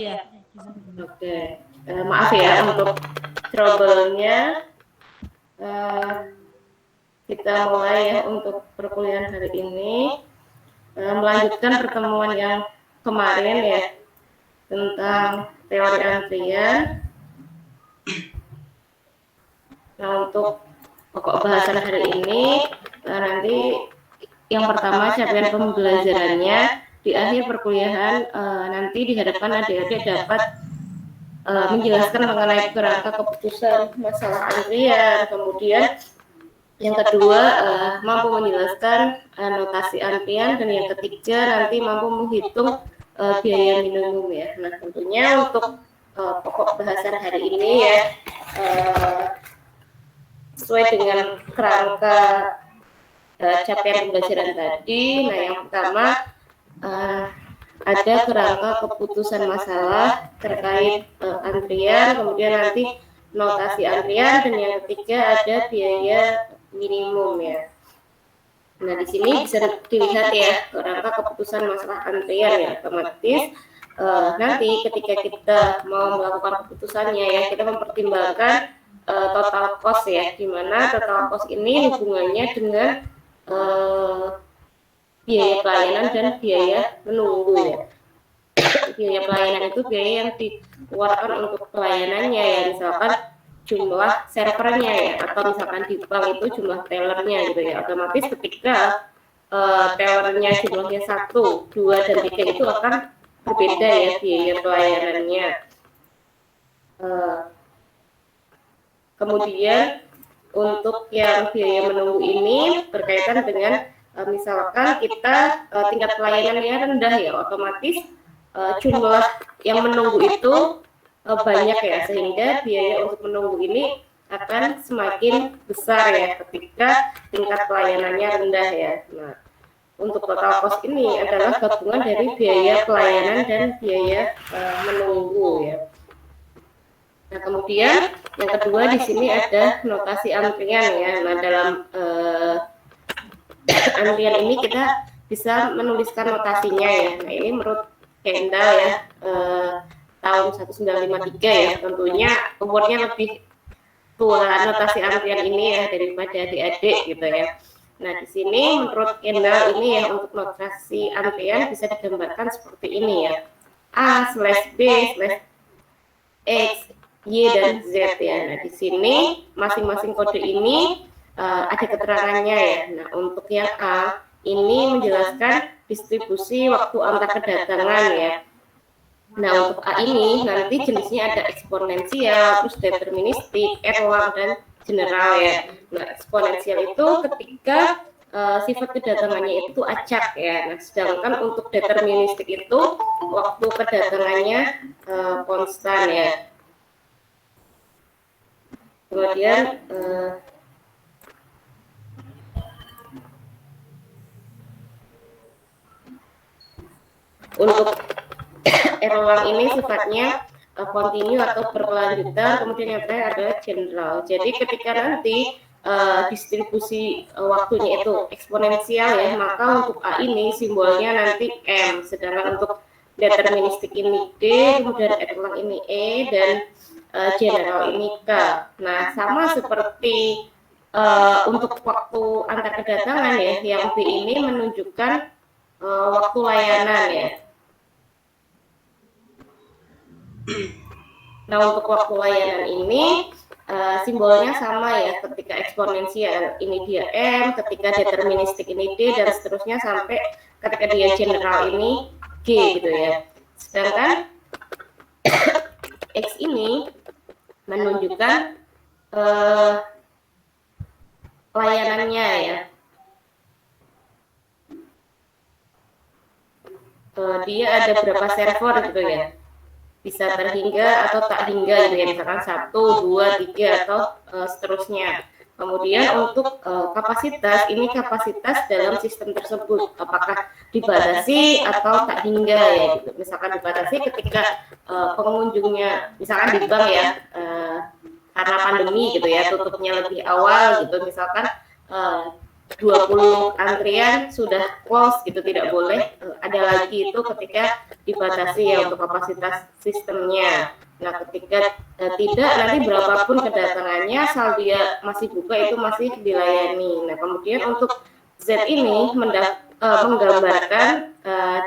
Iya. Oke, maaf ya untuk trouble-nya. Kita mulai ya untuk perkuliahan hari ini, melanjutkan pertemuan yang kemarin ya tentang teori antrian. Nah, untuk pokok bahasan hari ini nanti yang pertama capaian pembelajarannya di akhir perkuliahan, nanti diharapkan adik-adik dapat menjelaskan mengenai kerangka keputusan masalah antrian, kemudian yang kedua mampu menjelaskan notasi antrian, dan yang ketiga nanti mampu menghitung biaya minimum ya. Nah, tentunya untuk pokok bahasan hari ini ya sesuai dengan kerangka capaian pembelajaran tadi. Nah, yang pertama ada kerangka keputusan masalah terkait antrian, kemudian nanti notasi antrian, dan yang ketiga ada biaya minimum ya. Nah, di sini bisa dilihat ya kerangka keputusan masalah antrian ya. Otomatis nanti ketika kita mau melakukan keputusannya ya, kita mempertimbangkan total cost ya, di mana total cost ini hubungannya dengan biaya pelayanan dan biaya menunggu ya. Biaya pelayanan itu biaya yang dikeluarkan untuk pelayanannya ya, misalkan jumlah servernya ya, atau misalkan di bank itu jumlah tellernya gitu ya. Otomatis ketika tellernya jumlahnya 1, 2, dan 3 itu akan berbeda ya biaya pelayanannya. Kemudian untuk yang biaya menunggu ini berkaitan dengan misalkan kita tingkat pelayanannya rendah ya, otomatis jumlah yang menunggu itu banyak ya, sehingga biaya untuk menunggu ini akan semakin besar ya ketika tingkat pelayanannya rendah ya. Nah, untuk total cost ini adalah gabungan dari biaya pelayanan dan biaya menunggu ya. Nah, kemudian yang kedua di sini ada notasi antrian ya. Nah, dalam antrian ini kita bisa menuliskan notasinya ya. Nah, ini menurut Kendall ya, tahun 1953 ya. Tentunya umurnya lebih tua notasi antrian ini ya daripada adik-adik gitu ya. Nah, di sini menurut Kendall ini ya, untuk notasi antrian bisa digambarkan seperti ini ya. A/B/X, Y, dan Z ya. Nah, di sini masing-masing kode ini ada keterangannya ya. Nah, untuk yang A ini menjelaskan distribusi waktu antar kedatangan ya. Nah, untuk A ini nanti jenisnya ada eksponensial, terus deterministik, erlang, dan general ya. Nah, eksponensial itu ketika sifat kedatangannya itu acak ya. Nah, sedangkan untuk deterministik itu waktu kedatangannya konstan ya. Kemudian untuk erlang ini sifatnya kontinu atau berkelanjutan, kemudian yang terakhir adalah general. Jadi ketika nanti distribusi waktunya itu eksponensial ya, maka untuk A ini simbolnya nanti M, sedangkan untuk deterministik ini D, kemudian erlang ini E, dan general ini K. Nah, sama seperti untuk waktu antar kedatangan ya, yang B ini menunjukkan waktu layanan ya. Nah, untuk waktu layanan ini simbolnya sama ya, ketika eksponensial ini dia M, ketika deterministik ini D, dan seterusnya sampai ketika dia general ini G gitu ya. Sedangkan X ini menunjukkan layanannya ya. Dia ada berapa server gitu ya, bisa terhingga atau tak hingga gitu ya, misalkan 1, 2, 3 atau seterusnya. Kemudian untuk kapasitas, ini kapasitas dalam sistem tersebut apakah dibatasi atau tak hingga ya gitu. Misalkan dibatasi ketika pengunjungnya misalkan di bank ya, karena pandemi gitu ya, tutupnya lebih awal gitu, misalkan 20 antrian sudah close gitu, tidak boleh ada lagi itu ketika dibatasi ya untuk kapasitas sistemnya. Nah, ketika tidak, nanti berapapun kedatangannya asal dia masih buka itu masih dilayani. Nah, kemudian untuk Z ini menggambarkan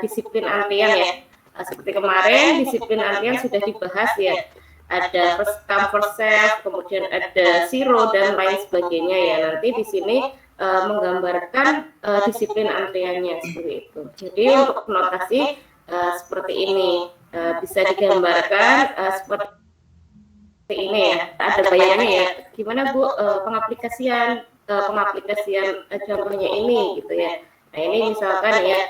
disiplin antrian ya. Seperti kemarin disiplin antrian sudah dibahas ya, ada first come first serve, kemudian ada zero dan lain sebagainya ya. Nanti di sini menggambarkan disiplin antriannya seperti itu. Jadi untuk notasi seperti ini bisa digambarkan seperti ini ya. Ada bayangannya ya. Gimana Bu pengaplikasian contohnya ini gitu ya. Nah ini misalkan ya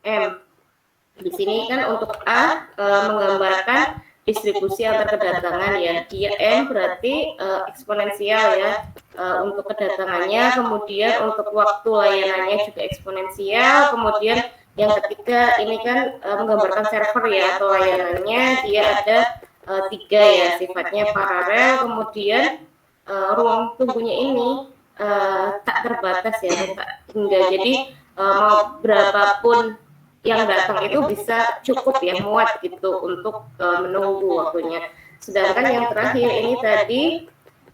M. Di sini kan untuk A menggambarkan distribusi antar kedatangan ya. Dia M berarti eksponensial ya untuk kedatangannya, kemudian untuk waktu layanannya juga eksponensial, kemudian yang ketiga ini kan menggambarkan server ya atau layanannya, dia ada 3 ya, sifatnya paralel, kemudian ruang tunggunya ini tak terbatas ya, tak hingga, jadi mau berapapun yang datang itu bisa cukup ya, muat gitu untuk menunggu waktunya. Sedangkan yang terakhir ini tadi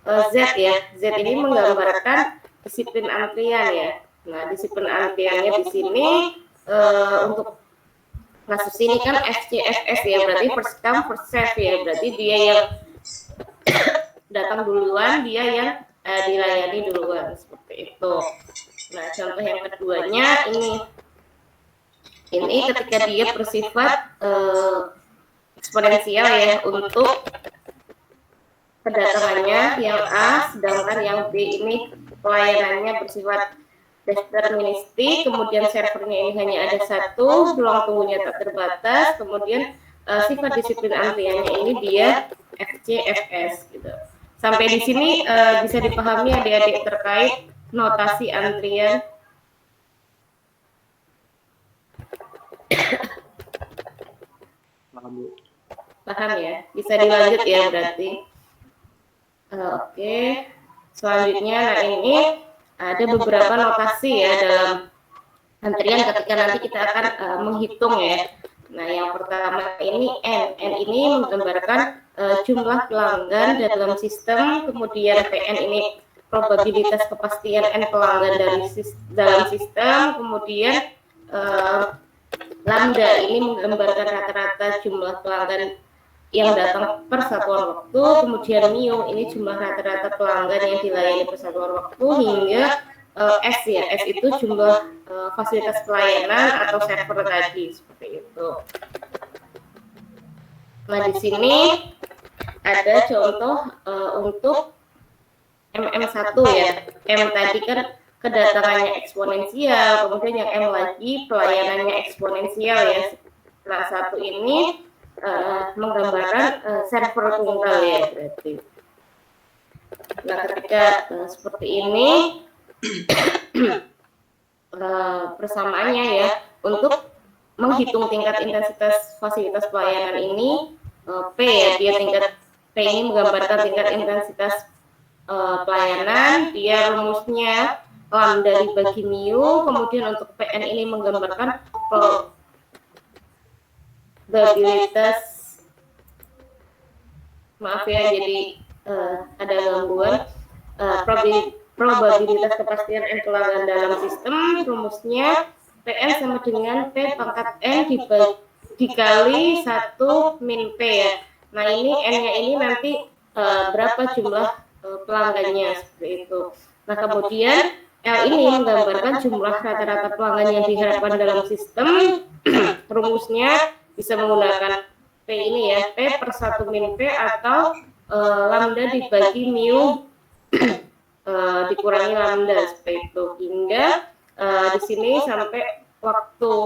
Z ya, Z ini menggambarkan disiplin antrian ya. Nah, disiplin antriannya di sini untuk kasus ini kan FCFS ya, berarti first come first serve ya, berarti dia yang datang duluan, dia yang dilayani duluan seperti itu. Nah, contoh yang keduanya ini ketika dia bersifat eksponensial ya untuk kedatangannya yang A, sedangkan yang B ini pelayanannya bersifat deterministik, kemudian servernya ini hanya ada 1, ruang tunggunya tak terbatas, kemudian sifat disiplin antriannya ini dia FCFS gitu. Sampai di sini bisa dipahami adik-adik terkait notasi antrian. Paham ya? Bisa dilanjut ya berarti. Oke. Selanjutnya, nah ini ada beberapa notasi ya dalam antrian ketika nanti kita akan menghitung ya. Nah, yang pertama ini N. N ini menggambarkan jumlah pelanggan dalam sistem, kemudian PN ini probabilitas kepastian N pelanggan dalam sistem, kemudian lambda ini menggambarkan rata-rata jumlah pelanggan yang datang per satuan waktu, kemudian mu ini jumlah rata-rata pelanggan yang dilayani per satuan waktu, hingga S ya, S itu jumlah fasilitas pelayanan atau server tadi, seperti itu. Nah, di sini ada contoh untuk MM1 ya. M tadi kan kedatangannya eksponensial, kemudian yang M lagi pelayanannya eksponensial ya. Nah, 1 ini menggambarkan server tunggal ya berarti. Nah, ketika seperti ini persamaannya ya, untuk menghitung tingkat intensitas fasilitas pelayanan ini P ya, dia tingkat P ini menggambarkan tingkat intensitas pelayanan, dia rumusnya lambda dibagi mu, kemudian untuk PN ini menggambarkan probabilitas, maaf ya jadi ada gangguan, probabilitas kepastian N pelanggan dalam sistem, rumusnya PN sama dengan P pangkat N dikali 1 min P ya. Nah, ini N-nya ini nanti berapa jumlah pelanggannya, seperti itu. Nah, kemudian L ini menggambarkan jumlah rata-rata pelanggan yang diharapkan dalam sistem, rumusnya bisa menggunakan P ini ya, P per 1 min P atau lambda dibagi mu dikurangi lambda, seperti itu, hingga di sini sampai waktu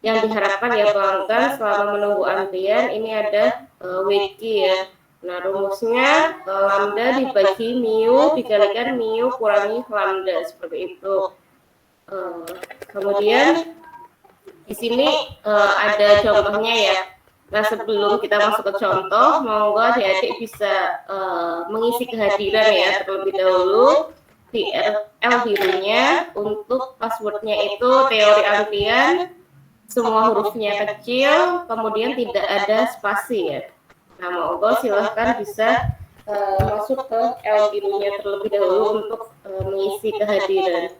yang diharapkan ya pelanggan selama menunggu antrian ini ada WG ya. Nah, rumusnya lambda dibagi mu dikalikan mu kurangi lambda, seperti itu. Kemudian di sini ada contohnya ya. Nah, sebelum kita masuk ke contoh, monggo adik-adik bisa mengisi kehadiran ya terlebih dahulu. di L birunya. Untuk passwordnya itu teori antrian, semua hurufnya kecil, kemudian tidak ada spasi ya. Nah, monggo silahkan bisa masuk ke L birunya terlebih dahulu untuk mengisi kehadiran.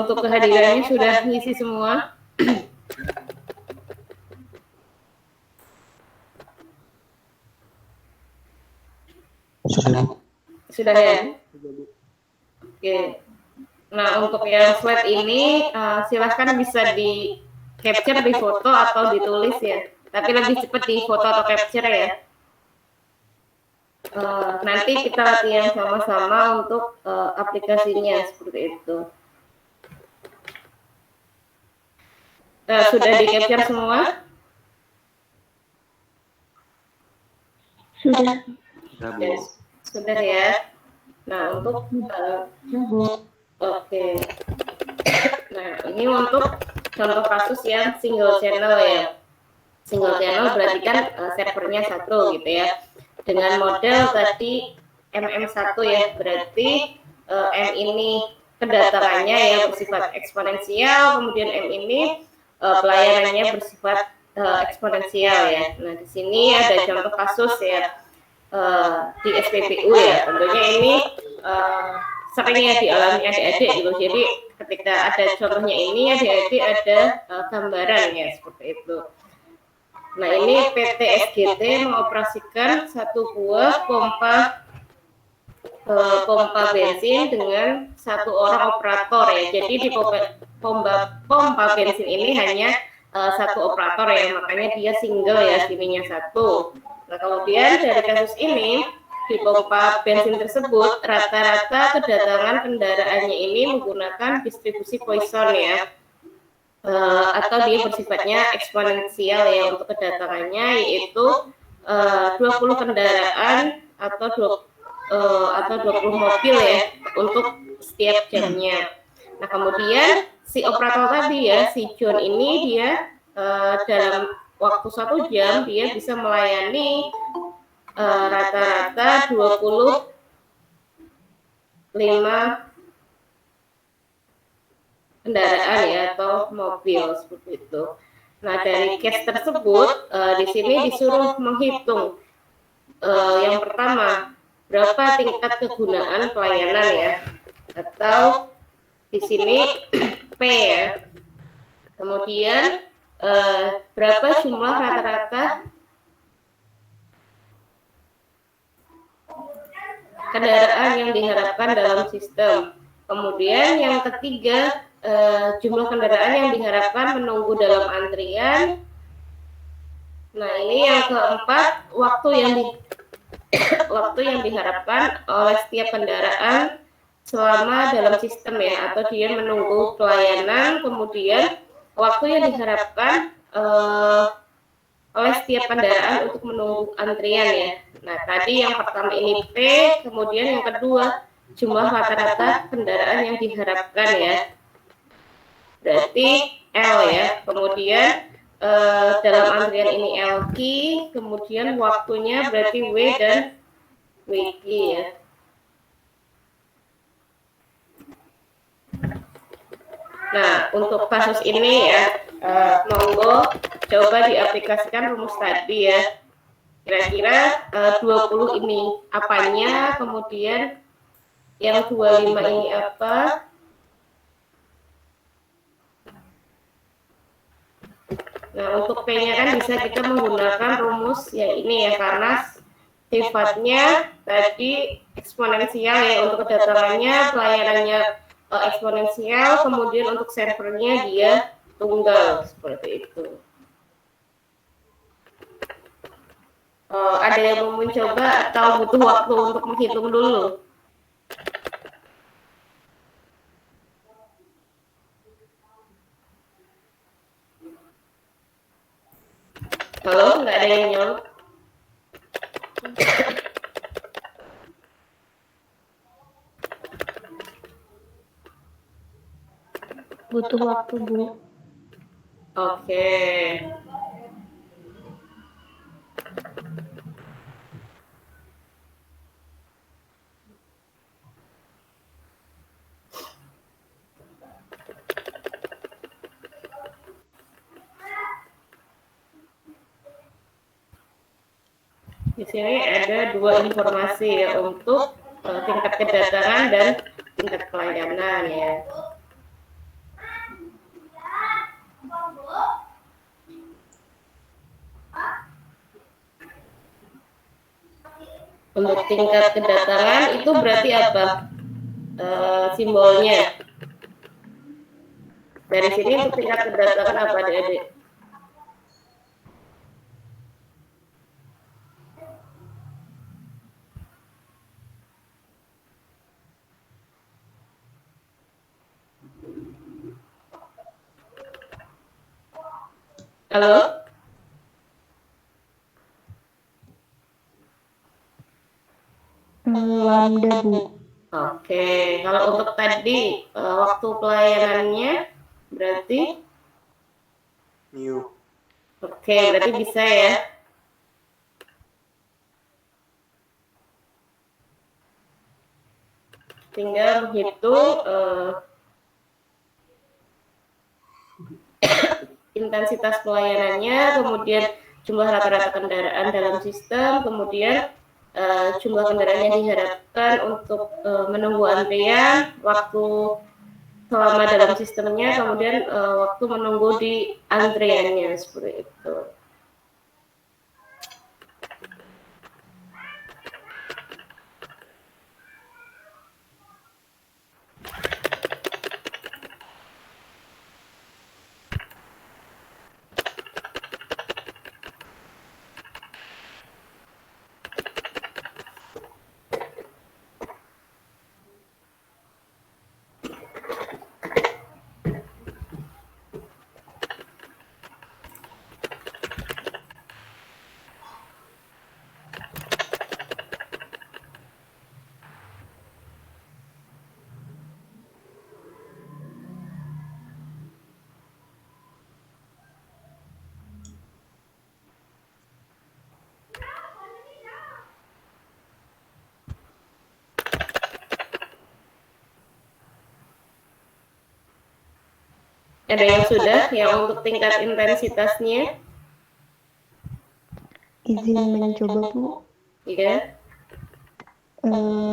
Untuk kehadirannya sudah ngisi semua. Sudah ya? Oke. Nah, untuk yang slide ini silahkan bisa di capture di foto atau ditulis ya. Tapi lebih cepat di foto atau capture ya. Nanti kita latihan sama-sama untuk aplikasinya seperti itu. Sudah di capture semua? Sudah. Sudah ya. Nah, untuk oke. Nah, ini untuk contoh kasus yang single channel ya. Single channel berarti kan servernya satu gitu ya. Dengan model tadi MM1 ya, berarti M ini kedatangannya ya bersifat eksponensial, kemudian M ini pelayanannya bersifat eksponensial ya. Nah, di sini ada contoh kasus ya di SPBU ya. Tentunya ini sering ya dialami adik-adik gitu. Jadi ketika ada contohnya ini adik-adik ada gambaran ya seperti itu. Nah, ini PT SGT mengoperasikan satu buah pompa bensin dengan satu orang operator ya. Jadi di pompa bensin ini hanya satu operator ya, makanya dia single ya, sininya satu. Nah, kemudian dari kasus ini di pompa bensin tersebut rata-rata kedatangan kendaraannya ini menggunakan distribusi Poisson ya. Atau dia bersifatnya eksponensial ya untuk kedatangannya, yaitu 20 kendaraan atau 20 mobil ya untuk setiap jamnya. Nah, kemudian si operator tadi ya, si John ini dia dalam waktu 1 jam dia bisa melayani rata-rata 25 kendaraan ya atau mobil seperti itu. Nah, dari case tersebut di sini disuruh menghitung yang pertama berapa tingkat kegunaan pelayanan ya, atau di sini P ya. Kemudian berapa jumlah rata-rata kendaraan yang diharapkan dalam sistem. Kemudian yang ketiga jumlah kendaraan yang diharapkan menunggu dalam antrian. Nah, ini yang keempat waktu yang diharapkan oleh setiap kendaraan selama dalam sistem ya, atau dia menunggu pelayanan. Kemudian waktu yang diharapkan oleh setiap kendaraan untuk menunggu antrian ya. Nah, tadi yang pertama ini P, kemudian yang kedua jumlah rata-rata kendaraan yang diharapkan ya. Berarti L ya. Kemudian dalam antrian ini LQ, kemudian waktunya berarti W dan WQ ya. Nah, untuk kasus ini ya, monggo coba diaplikasikan rumus tadi ya. Kira-kira 20 ini apanya, kemudian yang 25 ini apa. Nah, untuk P-nya kan bisa kita menggunakan rumus ya ini ya, karena sifatnya tadi eksponensial ya, untuk kedatangannya, pelayanannya eksponensial, kemudian untuk servernya dia tunggal, seperti itu. Ada yang mau mencoba atau butuh waktu untuk menghitung dulu? Halo, nggak ada yang jawab? Butuh waktu, Bu. Oke. Di sini ada dua informasi ya, untuk tingkat kedatangan dan tingkat pelayanan ya. Untuk tingkat kedatangan itu berarti apa? Simbolnya. Dari sini untuk tingkat kedatangan apa, Adik-adik? Halo? Lambda, Bu. Oke, kalau untuk tadi waktu pelayanannya berarti Mu. Oke, berarti bisa ya. Tinggal menghitung intensitas pelayanannya, kemudian jumlah rata-rata kendaraan dalam sistem, kemudian jumlah kendaraan yang diharapkan untuk menunggu antrian, waktu selama dalam sistemnya, kemudian waktu menunggu di antriannya, seperti itu. Ada yang sudah, yang untuk tingkat intensitasnya? Izin mencoba, Bu. Iya.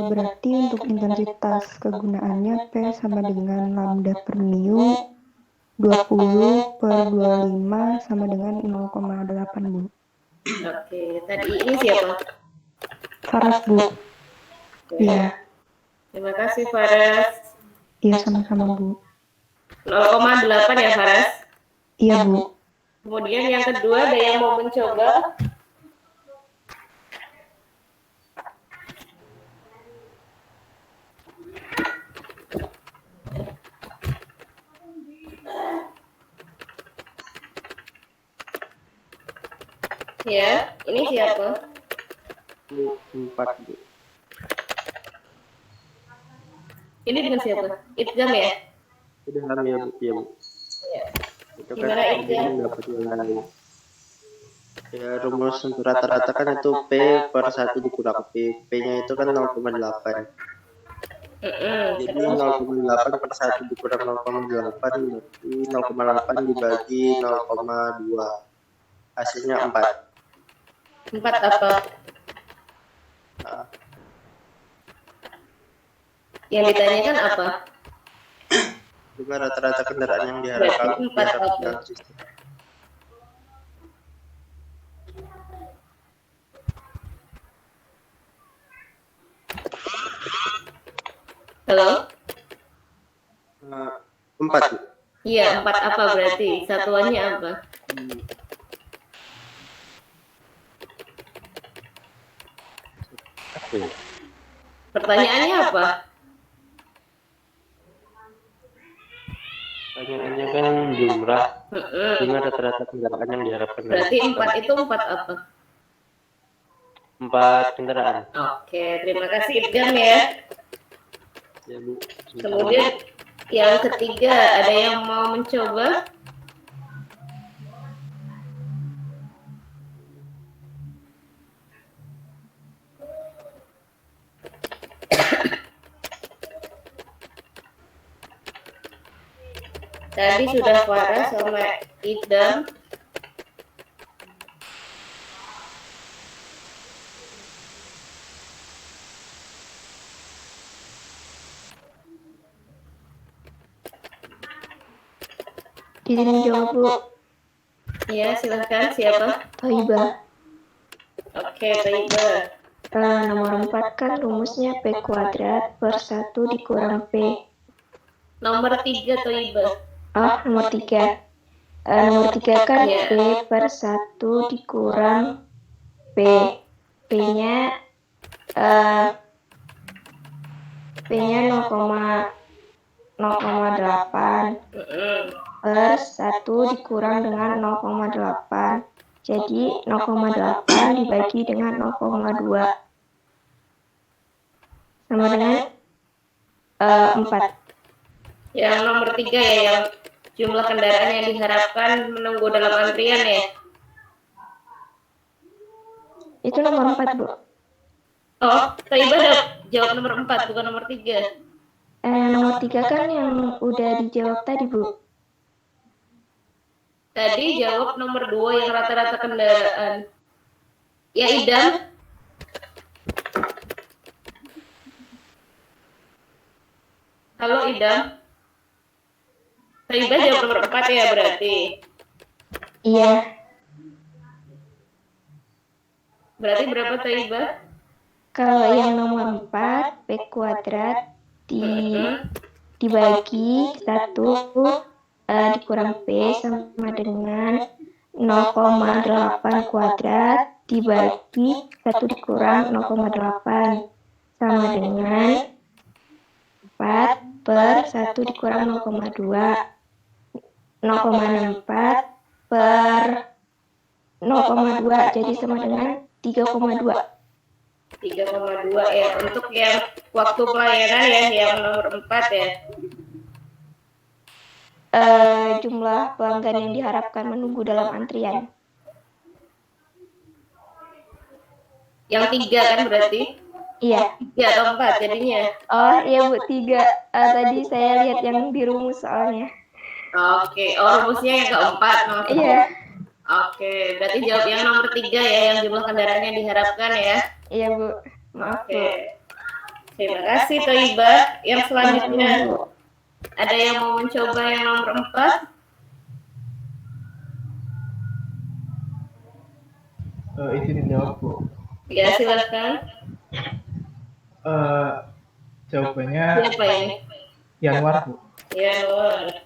Berarti untuk intensitas kegunaannya P sama dengan lambda per mu 20 per 25 sama dengan 0,8, Bu. Oke, tadi ini siapa? Faras, Bu. Iya. Terima kasih, Faras. Iya, sama-sama, Bu. 0,8 ya, Faras? Iya, Bu. Kemudian yang kedua, ada yang mau mencoba? Ya, ini siapa? Ini 4, Bu. Ini dengan siapa? Idgham ya? Udah lama ya, Bu. Ya, Bu. Ya. Itu kan Gimana idgham? dapat nilai. Ya, rumus untuk rata-rata kan itu P per 1 dikurang P. P-nya itu kan 0,8. Jadi 0,8 per 1 dikurang 0,8 berarti 0,8 dibagi 0,2. Hasilnya 4. 4 apa? Nah, Yang ditanyakan apa? juga rata-rata kendaraan yang Berarti 4 apa? sistem. Halo? 4, Bu. Iya, 4 apa berarti? Satuannya apa? Pertanyaannya apa? Pertanyaannya kan jumlah dengan rata-rata kendaraan yang diharapkan. Berarti 4 itu 4 apa? 4 kendaraan. Oke, terima kasih Idgham ya. Ya, Bu. Kemudian yang ketiga, ada yang mau mencoba? Tadi sudah Farah sama Idgham. Izin jawab, Bu. Ya, silahkan. Siapa? Thaibah. Oke, Thaibah. Nomor 4 kan rumusnya P kuadrat per 1 dikurang P. Nomor 3, Thaibah. Oh, nomor 3. Nomor 3 kan Ya. P per 1 dikurang P. P-nya 0,08 per 1 dikurang dengan 0,8. Jadi 0,8 dibagi dengan 0,2 sama dengan 4. Yang nomor 3 ya, yang jumlah kendaraan yang diharapkan menunggu dalam antrian ya. Itu nomor 4, Bu. Oh, Thaibah udah jawab nomor 4, bukan nomor 3. Nomor 3 kan yang udah dijawab tadi, Bu. Tadi jawab nomor 2 yang rata-rata kendaraan. Ya, Idam. Halo, Idam. Thaibah jawab nomor 4 ya berarti. Iya. Berarti berapa Thaibah? Kalau yang nomor 4, P kuadrat dibagi 1 dikurang P sama dengan 0,8 kuadrat dibagi 1 dikurang 0,8 sama dengan 4 per 1 dikurang 0,2. 0,64 per 0,2 jadi sama dengan 3,2. 3,2 ya. Untuk yang waktu pelayanan ya, yang nomor 4 ya. Jumlah pelanggan yang diharapkan menunggu dalam antrian. Yang 3 kan berarti? Iya. 3 atau 4 jadinya? Oh iya, Bu, 3. Tadi saya lihat yang di rumus soalnya. Oke, rumusnya yang keempat. Iya. Oke, berarti jawab yang nomor 3 ya, yang jumlah kendaraan yang diharapkan ya. Iya, Bu. Maaf, Bu. Terima kasih Thaibah. Yang selanjutnya ada yang mau mencoba yang nomor 4? Izin jawab, Bu. Ya, silakan. Jawabannya Siapa ini? Yanwar, Bu. Yanwar.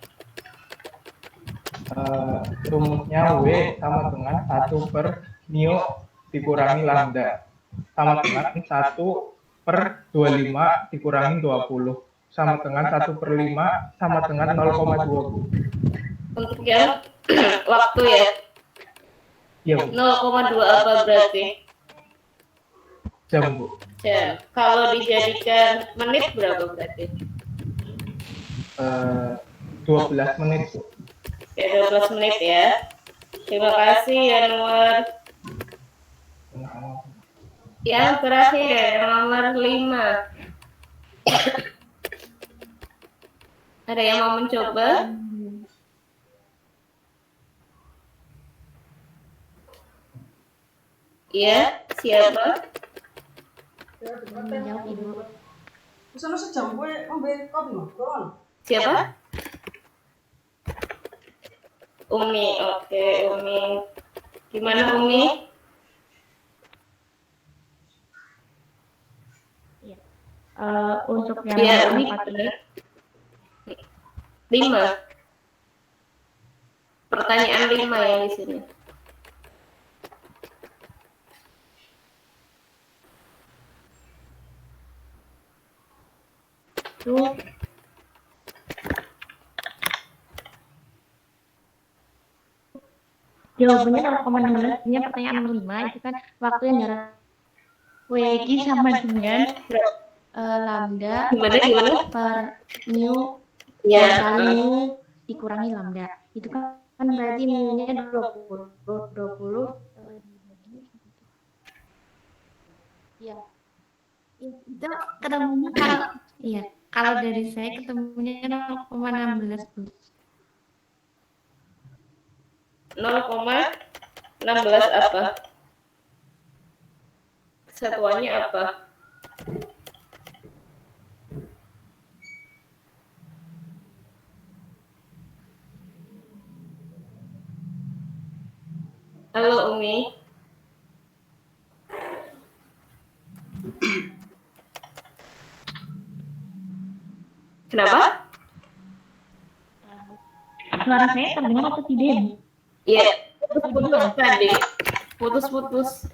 Rumusnya W sama dengan 1 per Nio dikurangi lambda sama dengan 1 per 25 dikurangi 20 sama dengan 1 per 5 sama dengan 0,2, Bu. Untuk yang waktu ya? Iya, Bu. 0,2 apa berarti? Jam, Bu. Jam. Kalau dijadikan menit berapa berarti? 12 menit, Bu. Oke, 12 menit ya. Terima kasih Yanuar. Yang terakhir, nomor 5. Ada yang mau mencoba? Iya, siapa? Menjawab Ibu. Sono sejam kowe ngombe kopi lho, turun. Siapa? Umi, oke Umi. Gimana Umi? Untuk yang Iya, Umi. 4 ini 5. Pertanyaan 5 yang di sini. itu jawabannya 0,16. Ini pertanyaan nomor 5 itu kan waktu yang darah WG sama dengan lambda Gimana? per mu Ya. kali mu dikurangi lambda. Itu kan berarti mu-nya 20. Ya. Itu ketemunya kalau dari saya ketemunya 0,16. 0,16 apa? Satuannya apa? Halo Umi. Kenapa? Suara saya terdengar atau tidak, Bu? Iya, putus tadi. Putus-putus.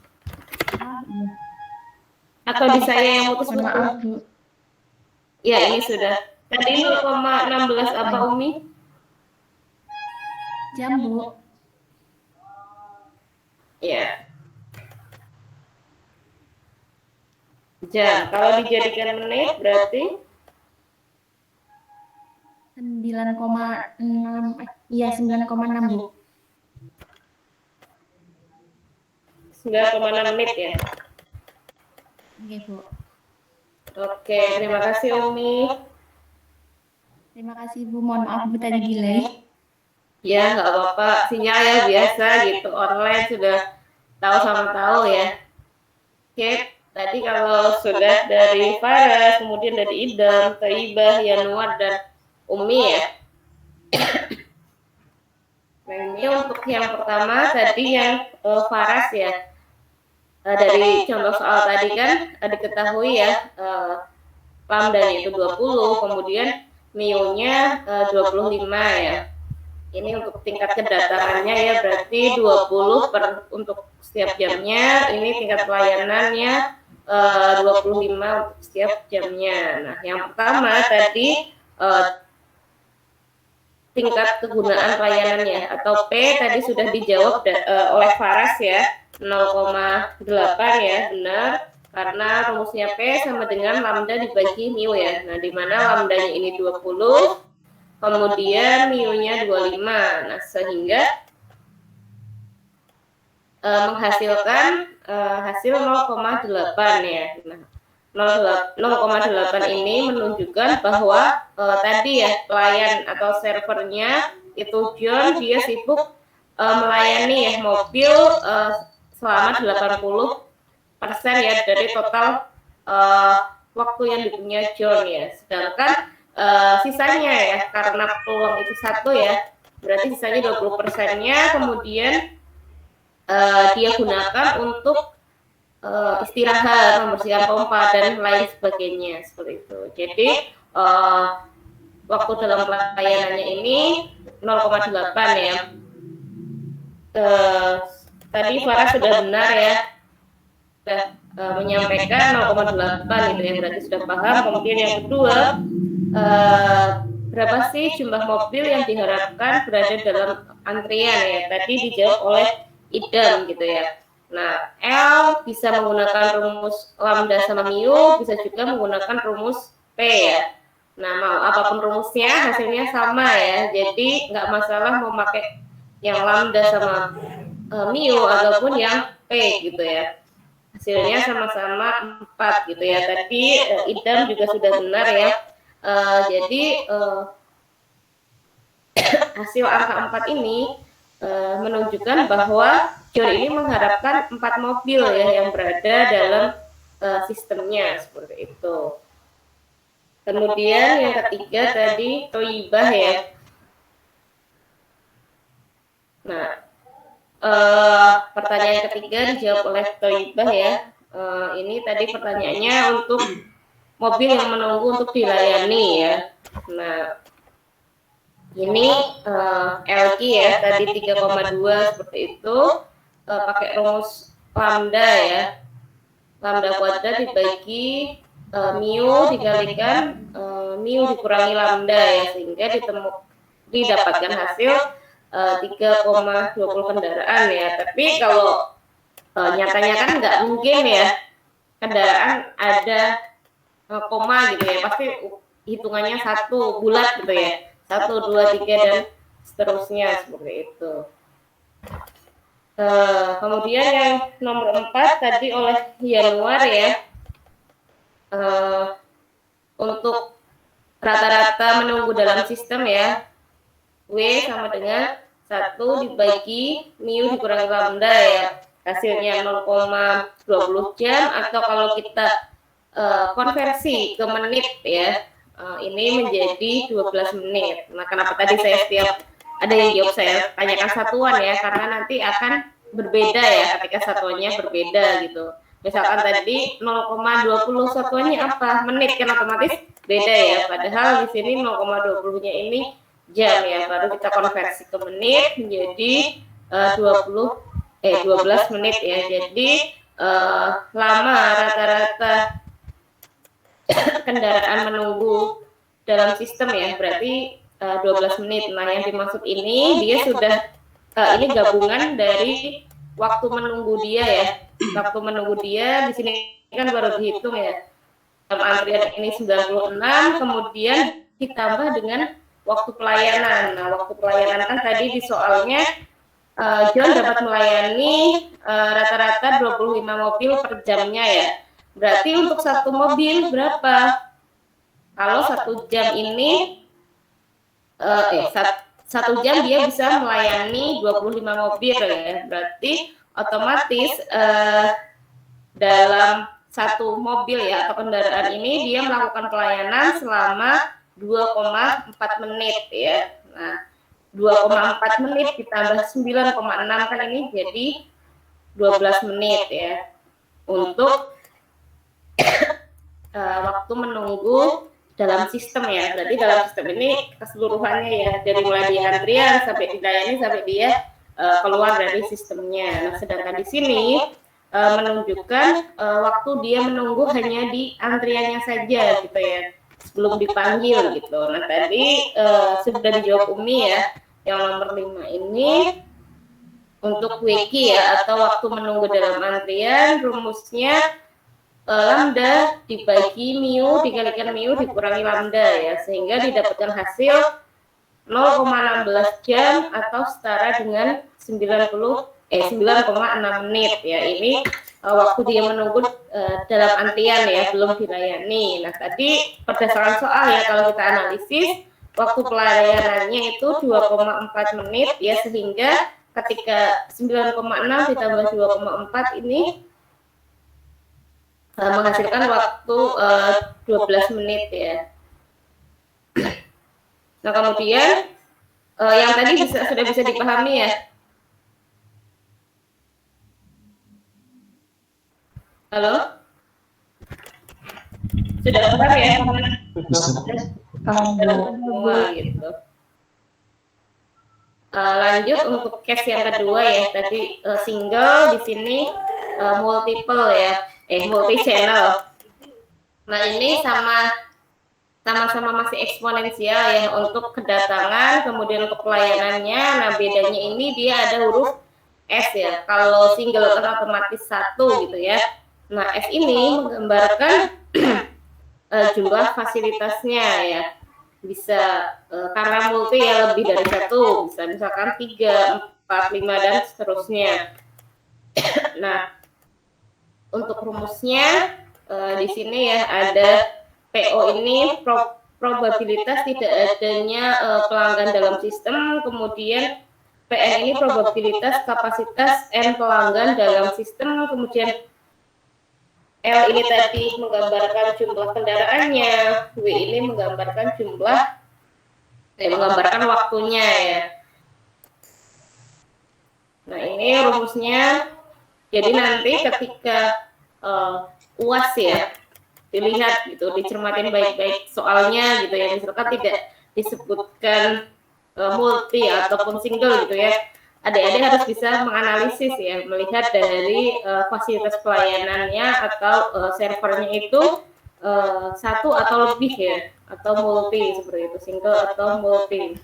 Atau di saya yang putus-putus? Maaf, Bu. Ya, ini sudah. Tadi 0,16 apa Umi? Jam, Bu. Ya. Jam. Kalau dijadikan menit berarti 9,6. Iya, 9,6, Bu. 9,6 menit ya. Oke, Bu. Oke, terima kasih Umi. Terima kasih, Bu. Mohon maaf, Bu, tadi delay. Ya, nggak apa-apa. Sinyal ya biasa gitu. Online sudah tahu sama tahu ya. Oke, tadi kalau sudah dari Faras, kemudian dari Idam, Taibah, Yanuar, dan Umi ya. Nah, ini untuk yang pertama tadi yang Faras ya. Dari contoh soal tadi kan diketahui ya, lambdanya itu 20, kemudian mu-nya 25 ya. Ini untuk tingkat kedatangannya ya, berarti 20 untuk setiap jamnya. Ini tingkat pelayanannya 25 untuk setiap jamnya. Nah, yang pertama tadi tingkat kegunaan pelayanannya atau P tadi sudah dijawab oleh Faras ya, 0,8 ya, benar. Karena rumusnya P sama dengan lambda dibagi mu ya. Nah, di mana lambdanya ini 20, kemudian mu-nya 25. Nah, sehingga menghasilkan hasil 0,8 ya. Nah, 0,8 ini menunjukkan bahwa tadi ya pelayan atau servernya itu John, dia sibuk melayani ya mobil selama 80% ya dari total waktu yang dipunya John ya. Sedangkan sisanya ya, karena peluang itu 1 ya, berarti sisanya 20%-nya kemudian dia gunakan untuk istirahat, membersihkan pompa dan lain sebagainya seperti itu. Jadi waktu dalam pelayanannya ini 0,8 ya. Tadi Farah sudah benar ya, sudah menyampaikan 0,8 gitu ya, berarti sudah paham. Kemudian yang kedua, berapa sih jumlah mobil yang diharapkan berada dalam antrian ya? Tadi dijawab oleh idem gitu ya. Nah, L bisa menggunakan rumus lambda sama mu, bisa juga menggunakan rumus P ya. Nah, mau apapun rumusnya, hasilnya sama ya. Jadi nggak masalah mau pakai yang lambda sama mu ataupun yang P gitu ya. Hasilnya sama-sama 4 gitu ya. Tadi idem juga sudah benar ya. Jadi hasil angka 4 ini menunjukkan bahwa John ini mengharapkan 4 mobil ya yang berada dalam sistemnya seperti itu. Kemudian yang ketiga tadi Toibah ya. Nah, pertanyaan ketiga dijawab oleh Toibah ya. Ini tadi pertanyaannya untuk mobil yang menunggu untuk dilayani ya. Nah, ini LQ ya, tadi 3,2 seperti itu, pakai rumus lambda ya. Lambda kuadrat dibagi mu dikalikan mu dikurangi lambda ya, sehingga didapatkan hasil 3,20 kendaraan ya. Tapi kalau nyatanya kan nggak mungkin ya kendaraan ada koma gitu ya, pasti hitungannya satu bulat gitu ya, 1, 2, 3 dan seterusnya seperti itu. Kemudian yang nomor 4 tadi oleh Yanuar ya, untuk rata-rata menunggu dalam sistem ya, W sama dengan 1 dibagi mu dikurangi lambda ya, hasilnya 0,20 jam, atau kalau kita konversi ke menit ya, ini menjadi 12 menit. Nah, kenapa tadi saya setiap ada yang jawab saya tanyakan satuan ya, karena nanti akan berbeda ya ketika satuannya berbeda gitu. Misalkan tadi 0,20 satuannya apa? Menit, kan otomatis beda ya. Padahal di sini 0,20-nya ini jam ya, baru kita konversi ke menit menjadi 12 menit ya. Jadi lama rata-rata kendaraan menunggu dalam sistem ya, berarti 12 menit. Nah, yang dimaksud ini dia sudah ini gabungan dari waktu menunggu dia ya. Waktu menunggu dia di sini kan baru dihitung ya. Dalam antrian ini 96, kemudian ditambah dengan waktu pelayanan. Nah, waktu pelayanan kan tadi di soalnya John dapat melayani rata-rata 25 mobil per jamnya ya. Berarti untuk satu mobil berapa? Kalau 1 jam ini satu jam dia bisa melayani 25 mobil ya. Berarti otomatis dalam satu mobil ya atau kendaraan ini dia melakukan pelayanan selama 2,4 menit ya. Nah, 2,4 menit ditambah 9,6 kan ini jadi 12 menit ya untuk waktu menunggu dalam sistem ya. Berarti dalam sistem ini keseluruhannya ya, dari mulai di antrian sampai dilayani sampai dia keluar dari sistemnya. Nah, sedangkan di sini menunjukkan waktu dia menunggu hanya di antriannya saja gitu ya, sebelum dipanggil gitu. Nah, tadi sudah dijawab Umi ya, yang nomor 5 ini untuk wiki ya, atau waktu menunggu dalam antrian, rumusnya lambda dibagi mu dikalikan mu dikurangi lambda ya, sehingga didapatkan hasil 0,16 jam atau setara dengan 9,6 menit ya. Ini waktu dia menunggu dalam antrian ya, belum dilayani. Nah, tadi berdasarkan soal ya, kalau kita analisis waktu pelayanannya itu 2,4 menit ya, sehingga ketika 9,6 ditambah 2,4 ini menghasilkan waktu 12 menit ya. Nah, kemudian yang tadi sudah bisa dipahami ya. Halo? Sudah paham ya? Semua gitu. Lanjut untuk case yang kedua ya, tadi single, di sini multiple ya, multi channel. Nah, ini sama-sama masih eksponensial ya untuk kedatangan, kemudian untuk pelayanannya. Nah, bedanya ini dia ada huruf S ya. Kalau single kan otomatis 1 gitu ya. Nah, S ini menggambarkan jumlah fasilitasnya ya. Bisa karena multi ya lebih dari 1, bisa misalkan 3, 4, 5 dan seterusnya. Nah, untuk rumusnya di sini ya ada PO ini probabilitas tidak adanya pelanggan dalam sistem, kemudian PN ini probabilitas kapasitas N pelanggan dalam sistem, kemudian L ini tadi menggambarkan jumlah kendaraannya, W ini menggambarkan menggambarkan waktunya ya. Nah, ini rumusnya. Jadi nanti ketika UAS ya dilihat gitu, dicermatin baik-baik soalnya gitu ya, misalkan tidak disebutkan multi ataupun single gitu ya, adik-adik harus bisa menganalisis ya, melihat dari fasilitas pelayanannya atau servernya itu 1 atau lebih ya, atau multi seperti itu, single atau multi.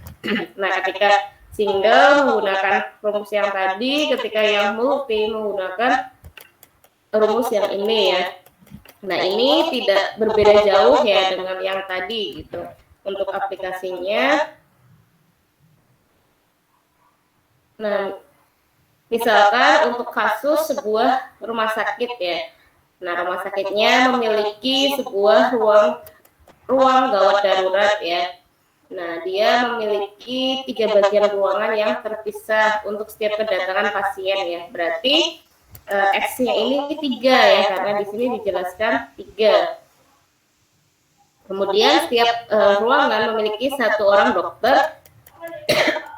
Nah, ketika single menggunakan rumus yang tadi, ketika yang multi menggunakan rumus yang ini ya. Nah, ini tidak berbeda jauh ya dengan yang tadi gitu. Untuk aplikasinya, nah misalkan untuk kasus sebuah rumah sakit ya. Nah, rumah sakitnya memiliki sebuah ruang gawat darurat ya. Nah, dia memiliki 3 bagian ruangan yang terpisah untuk setiap kedatangan pasien ya. Berarti X-nya ini 3 ya, karena di sini dijelaskan 3. Kemudian setiap ruangan memiliki 1 orang dokter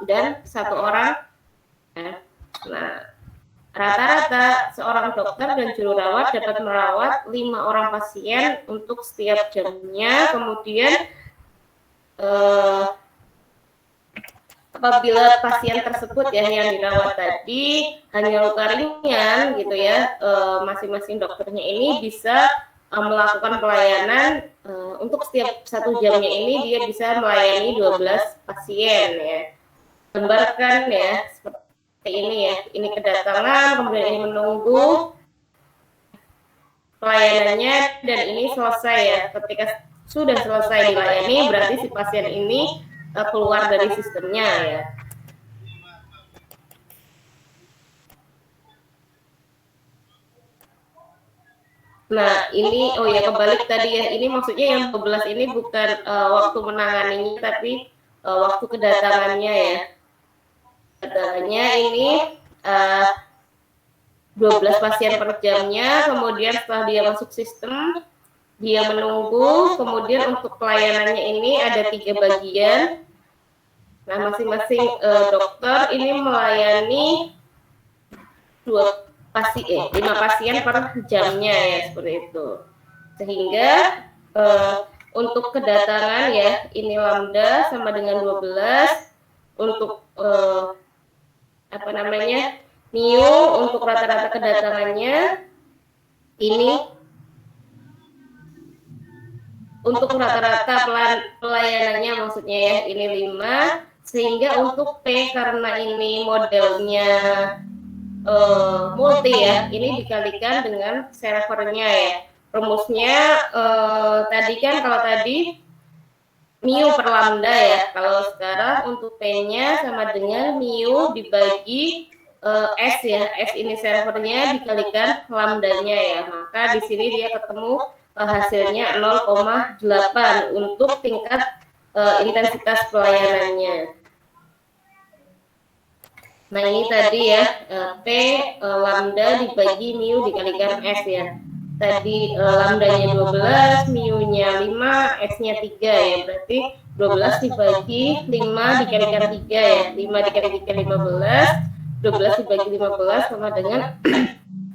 dan 1 orang. Nah, rata-rata seorang dokter dan juru rawat dapat merawat 5 orang pasien untuk setiap jamnya. Kemudian apabila pasien tersebut ya yang dirawat tadi hanya luka ringan gitu ya, masing-masing dokternya ini bisa melakukan pelayanan untuk setiap 1 jamnya ini dia bisa melayani 12 pasien ya. Gambarkan ya seperti ini ya, ini kedatangan, kemudian ini menunggu pelayanannya, dan ini selesai ya. Ketika sudah selesai dilayani, berarti si pasien ini keluar dari sistemnya ya. Nah, ini oh ya kebalik tadi ya. Ini maksudnya yang 12 ini bukan waktu menanganinya, tapi waktu kedatangannya ya. Kedatangannya ini 12 pasien per jamnya, kemudian setelah dia masuk sistem, dia menunggu, kemudian untuk pelayanannya ini ada 3 bagian. Nah, masing-masing dokter ini melayani 5 pasien per jamnya ya, seperti itu. Sehingga untuk kedatangan ya, ini lambda sama dengan 12. Untuk mu untuk rata-rata kedatangannya ini. Untuk rata-rata pelayanannya maksudnya ya, ini 5. Sehingga untuk P karena ini modelnya multi ya, ini dikalikan dengan servernya ya. Rumusnya tadi kan, kalau tadi mu per lambda ya, kalau sekarang untuk P-nya sama dengan mu dibagi S ya, S ini servernya dikalikan lambdanya ya, maka di sini dia ketemu hasilnya 0,8 untuk tingkat intensitas pelayanannya. Nah, ini tadi ya, P lambda dibagi mu dikalikan S ya. Tadi lambdanya 12, mu-nya 5, S-nya 3 ya. Berarti 12 dibagi 5 dikalikan 3 ya. 5 dikali 3, 15. 12 dibagi 15 sama dengan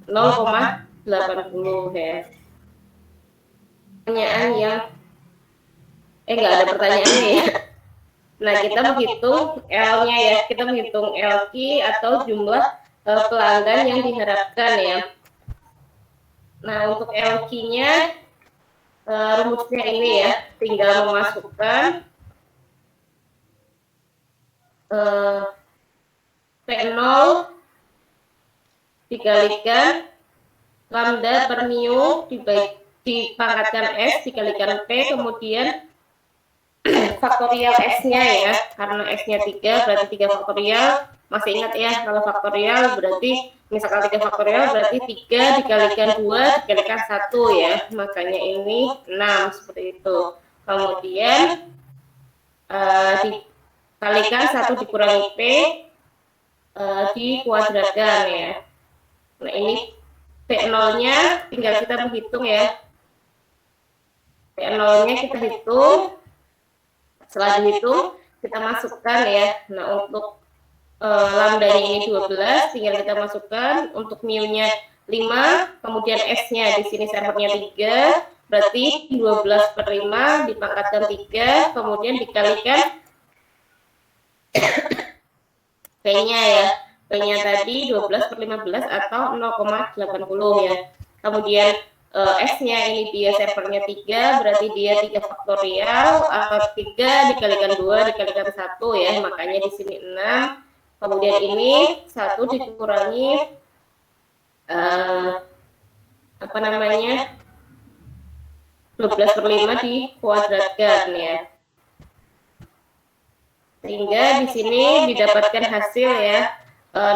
0,80 ya. Pertanyaan yang nggak ada pertanyaannya ya. Nah, kita menghitung L-nya ya, kita menghitung LQ atau jumlah pelanggan yang diharapkan ya. Nah, untuk LQ-nya rumusnya ini ya, tinggal memasukkan P0 dikalikan lambda per mu dipangkatkan S dikalikan P, kemudian faktorial S-nya ya, karena S-nya 3 berarti 3 faktorial. Masih ingat ya, kalau faktorial berarti misalkan 3 faktorial berarti 3 dikalikan 2 dikalikan 1 ya, makanya ini 6 seperti itu. Kemudian dikalikan 1 dikurangi P, dikuadratkan ya. Nah ini P0-nya tinggal kita menghitung ya. P0-nya kita hitung. Setelah dihitung, kita masukkan ya. Nah untuk lambdanya ini 12, tinggal kita masukkan. Untuk mu-nya 5, kemudian S-nya di sini servernya 3, berarti 12 per 5 dipangkatkan 3, kemudian dikalikan P-nya ya. P-nya tadi 12 per 15 atau 0,80 ya. Kemudian S-nya ini dia servernya 3, berarti dia 3 faktorial atau 3 dikalikan 2 dikalikan 1 ya, makanya di sini 6. Kemudian ini 1 dikurangi apa namanya 12 per 5 dikuadratkan ya. Sehingga di sini didapatkan hasil ya,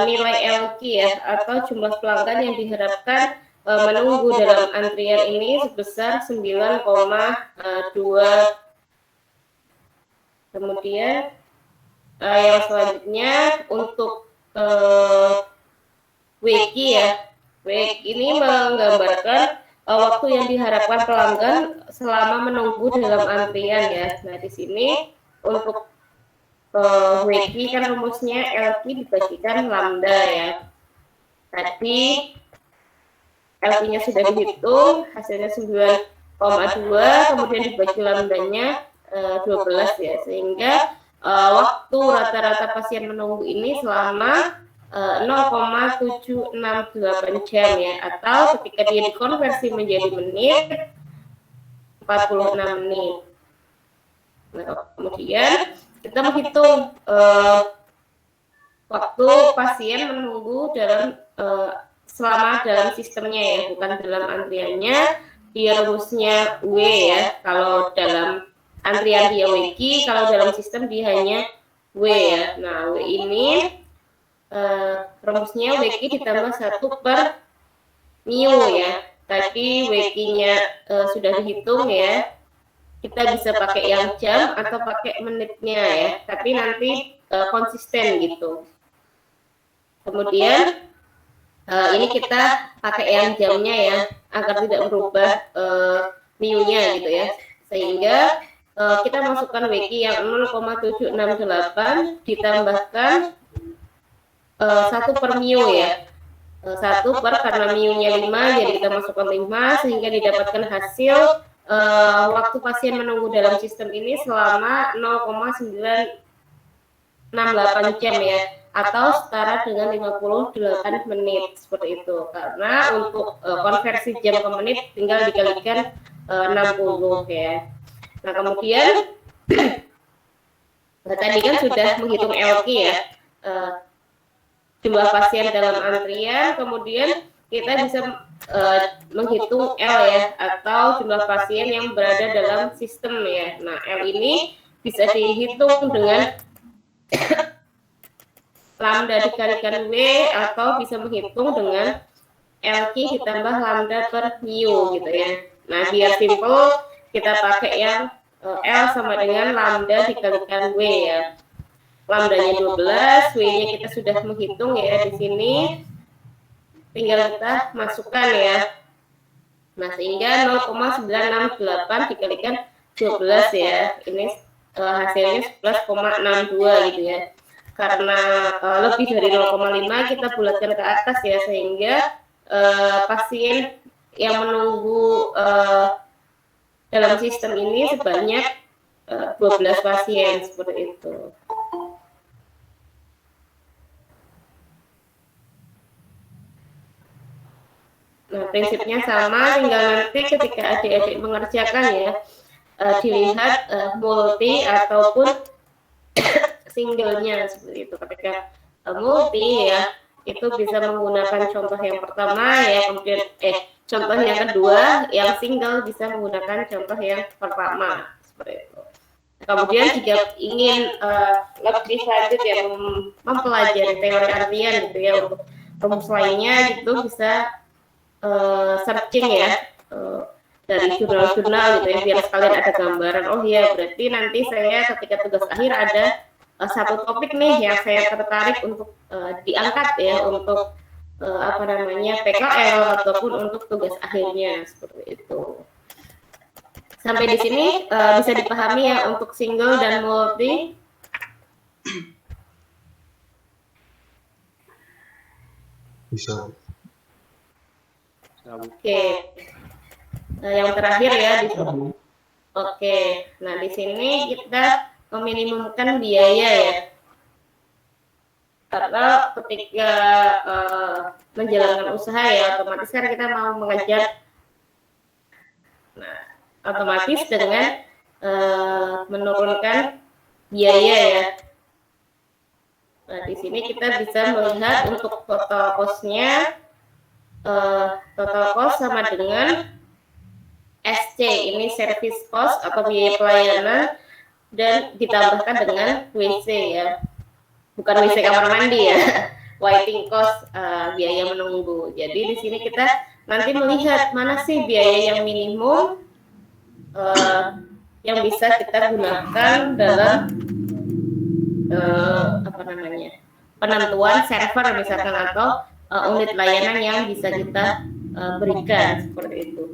nilai LQ ya, atau jumlah pelanggan yang diharapkan menunggu dalam antrian ini sebesar 9,2. Kemudian yang selanjutnya untuk WQ ya. WQ ini menggambarkan waktu yang diharapkan pelanggan selama menunggu dalam antrian ya. Nah, di sini untuk WQ kan rumusnya LQ dibagikan lambda ya. Tadi LQ-nya sudah dihitung, hasilnya 9,2, kemudian dibagi lambdanya 12 ya, sehingga waktu rata-rata pasien menunggu ini selama 0,768 jam ya, atau ketika dia dikonversi menjadi menit 46 menit. Nah, kemudian kita menghitung waktu pasien menunggu dalam selama dalam sistemnya ya, bukan dalam antriannya. Dia rumusnya W ya, kalau dalam antrian dia WQ, kalau dalam sistem dia hanya W ya. Nah, W ini rumusnya WQ ditambah 1 per mu ya. Tadi WQ-nya sudah dihitung ya. Kita bisa pakai yang jam atau pakai menitnya ya, tapi nanti konsisten gitu. Kemudian ini kita pakai yang jamnya ya, agar tidak berubah mu-nya gitu ya. Sehingga kita masukkan WQ yang 0,768 ditambahkan 1 per mu ya. 1 per, karena mu-nya 5, jadi kita masukkan 5, sehingga didapatkan hasil waktu pasien menunggu dalam sistem ini selama 0,968 jam ya, atau setara dengan 58 menit seperti itu. Karena untuk konversi jam ke menit tinggal dikalikan 60 ya. Nah, kemudian tadi kan sudah menghitung LQ ya, jumlah pasien dalam antrian, kemudian kita bisa menghitung L ya, atau jumlah pasien yang berada dalam sistem ya. Nah, L ini bisa dihitung dengan lambda dikalikan W, atau bisa menghitung dengan LQ ditambah lambda per mu gitu ya. Nah, biar simple kita pakai yang L sama dengan lambda dikalikan W ya. Lambdanya 12, W-nya kita sudah menghitung ya di sini. Tinggal kita masukkan ya. Nah, sehingga 0,968 dikalikan 12 ya. Ini hasilnya 11,62 gitu ya. Karena lebih dari 0,5 kita bulatkan ke atas ya, sehingga pasien yang menunggu dalam sistem ini sebanyak 12 pasien seperti itu. Nah, prinsipnya sama, tinggal nanti ketika adik-adik mengerjakan ya, dilihat multi ataupun singlenya seperti itu. Ketika multi ya, itu bisa menggunakan contoh yang pertama ya, kemudian contoh yang kedua, yang single bisa menggunakan contoh yang pertama seperti itu. Kemudian jika ingin lebih lanjut ya mempelajari teori artian gitu ya, untuk rumus lainnya gitu bisa searching ya dari jurnal-jurnal gitu ya, biar sekalian ada gambaran. Oh iya, berarti nanti saya ketika tugas akhir ada satu topik nih yang saya tertarik untuk diangkat ya untuk apa namanya PKL ataupun untuk tugas akhirnya seperti itu. Sampai di sini bisa dipahami ya untuk single dan multi. Bisa. Oke. Yang terakhir ya di sini. Oke. Nah, di sini kita meminimumkan biaya ya. Karena ketika menjalankan usaha ya, otomatis kan kita mau mengejar. Nah, otomatis dengan menurunkan biaya ya. Nah, di sini kita bisa melihat untuk total cost-nya, total cost sama dengan SC, ini service cost atau biaya pelayanan, dan ditambahkan dengan WC ya, bukan WC kamar mandi ya, waiting cost, biaya menunggu. Jadi di sini kita nanti melihat mana sih biaya yang minimum yang bisa kita gunakan dalam apa namanya penentuan server misalkan atau unit layanan yang bisa kita berikan seperti itu.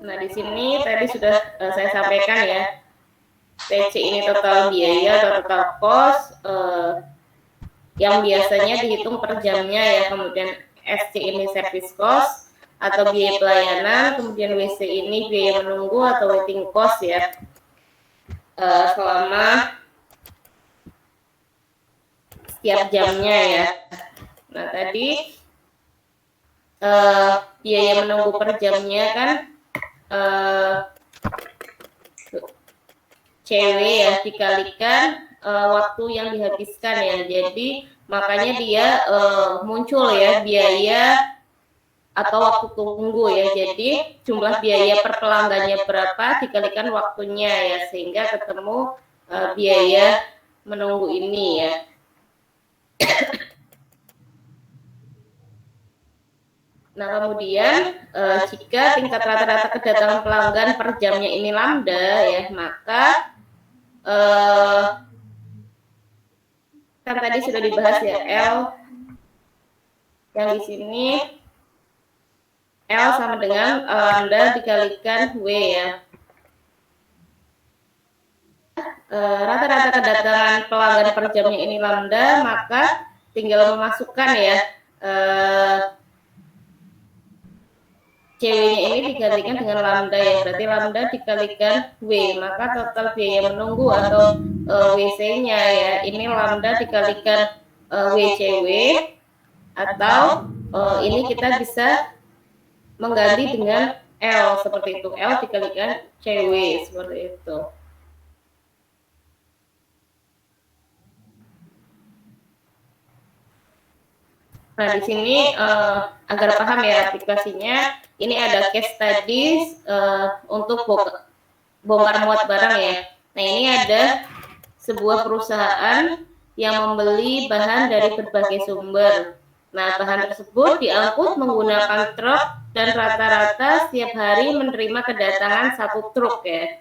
Nah, di sini tadi sudah saya sampaikan ya, TC ini total biaya atau total cost yang biasanya dihitung per jamnya ya, kemudian SC ini service cost atau biaya pelayanan, kemudian WC ini biaya menunggu atau waiting cost ya, selama setiap jamnya ya. Nah, tadi biaya menunggu per jamnya kan CW ya dikalikan waktu yang dihabiskan ya, jadi makanya dia muncul ya biaya atau waktu tunggu ya, jadi jumlah biaya per pelanggannya berapa dikalikan waktunya ya, sehingga ketemu biaya menunggu ini ya. Nah, kemudian jika tingkat rata-rata kedatangan pelanggan per jamnya ini lambda ya, maka kan tadi sudah dibahas ya, L yang di sini L sama dengan lambda dikalikan W ya. Rata-rata kedatangan pelanggan per jamnya ini lambda, maka tinggal memasukkan ya CW-nya ini dikalikan dengan lambda ya, berarti lambda dikalikan W, maka total biaya menunggu atau WC-nya ya, ini lambda dikalikan WCW, atau ini kita bisa mengganti dengan L seperti itu, L dikalikan CW seperti itu. Nah, di sini agar paham ya aplikasinya, ini ada case studies untuk bongkar muat barang ya. Nah, ini ada sebuah perusahaan yang membeli bahan dari berbagai sumber. Nah, bahan tersebut diangkut menggunakan truk dan rata-rata setiap hari menerima kedatangan satu truk ya.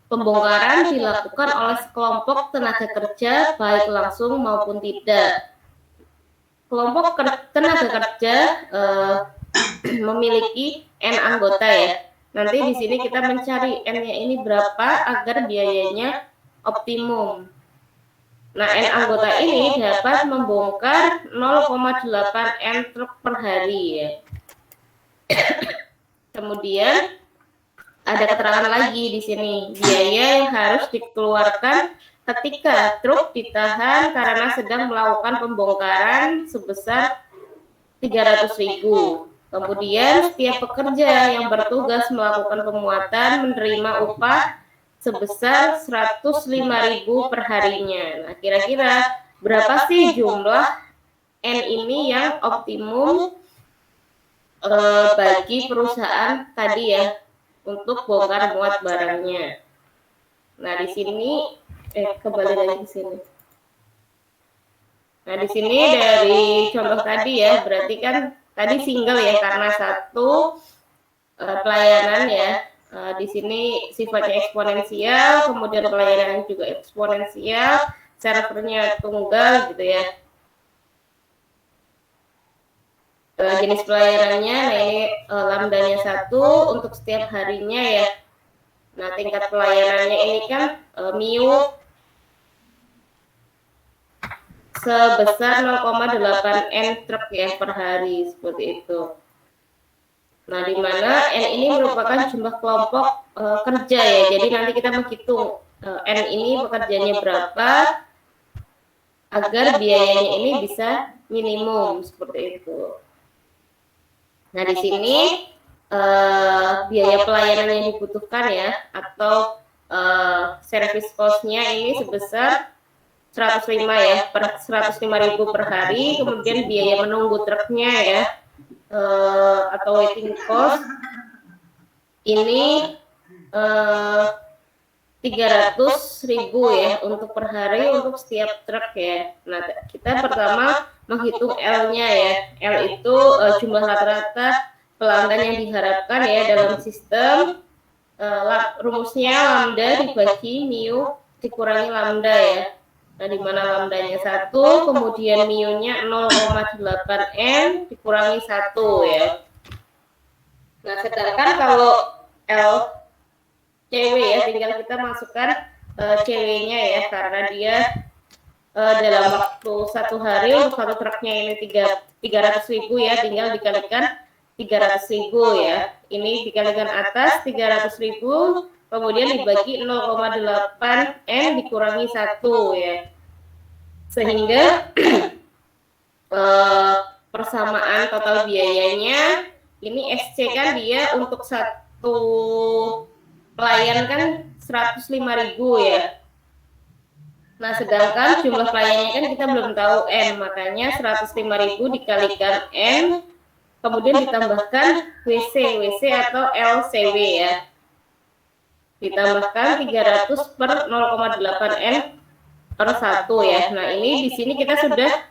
Pembongkaran dilakukan oleh sekelompok tenaga kerja baik langsung maupun tidak. Kelompok tenaga kerja memiliki N anggota ya. Nanti di sini kita mencari N-nya ini berapa agar biayanya optimum. Nah, N anggota ini dapat membongkar 0,8 N truk per hari ya. Kemudian ada keterangan lagi di sini, biaya yang harus dikeluarkan ketika truk ditahan karena sedang melakukan pembongkaran sebesar 300.000. Kemudian setiap pekerja yang bertugas melakukan pemuatan menerima upah sebesar 105.000 per harinya. Nah, kira-kira berapa sih jumlah N ini yang optimum bagi perusahaan tadi ya untuk bongkar muat barangnya. Nah, di sini kembali lagi ke sini. Nah, di sini dari contoh tadi ya, berarti kan tadi single ya karena satu pelayanan ya. Di sini sifatnya eksponensial, kemudian pelayanan juga eksponensial, servernya tunggal gitu ya. Jenis pelayanannya, nah ini lambdanya 1 untuk setiap harinya ya. Nah, tingkat pelayanannya ini kan MIU sebesar 0,8 N truk ya per hari seperti itu. Nah, di mana N ini merupakan jumlah kelompok kerja ya. Jadi nanti kita menghitung N ini pekerjanya berapa agar biayanya ini bisa minimum seperti itu. Nah, di sini biaya pelayanan yang dibutuhkan ya atau service cost-nya ini sebesar 105 ya per 105.000 per hari, kemudian biaya menunggu truknya ya atau waiting cost ini 300.000 ya untuk per hari untuk setiap truk ya. Nah, kita pertama menghitung L-nya ya. L itu jumlah rata-rata pelanggan yang diharapkan ya dalam sistem. Rumusnya lambda dibagi mu dikurangi lambda ya. Nah, di mana lambdanya 1, kemudian mu-nya 0,8 N dikurangi 1 ya. Nah, sedangkan kalau L cewek ya, tinggal kita masukkan ceweknya ya, karena dia dalam waktu 1 hari untuk satu truknya ini 300.000 ya, tinggal dikalikan 300.000 ya. Ini dikalikan atas 300.000, kemudian dibagi 0,8 N dikurangi 1 ya. Sehingga persamaan total biayanya ini SC kan dia untuk satu pelayan kan 105.000 ya. Nah, sedangkan jumlah pelayannya kan kita belum tahu N, makanya 105.000 dikalikan N, kemudian ditambahkan WC atau LCW ya. Ditambahkan 300 per 0,8 N per 1 ya. Nah, ini di sini kita sudah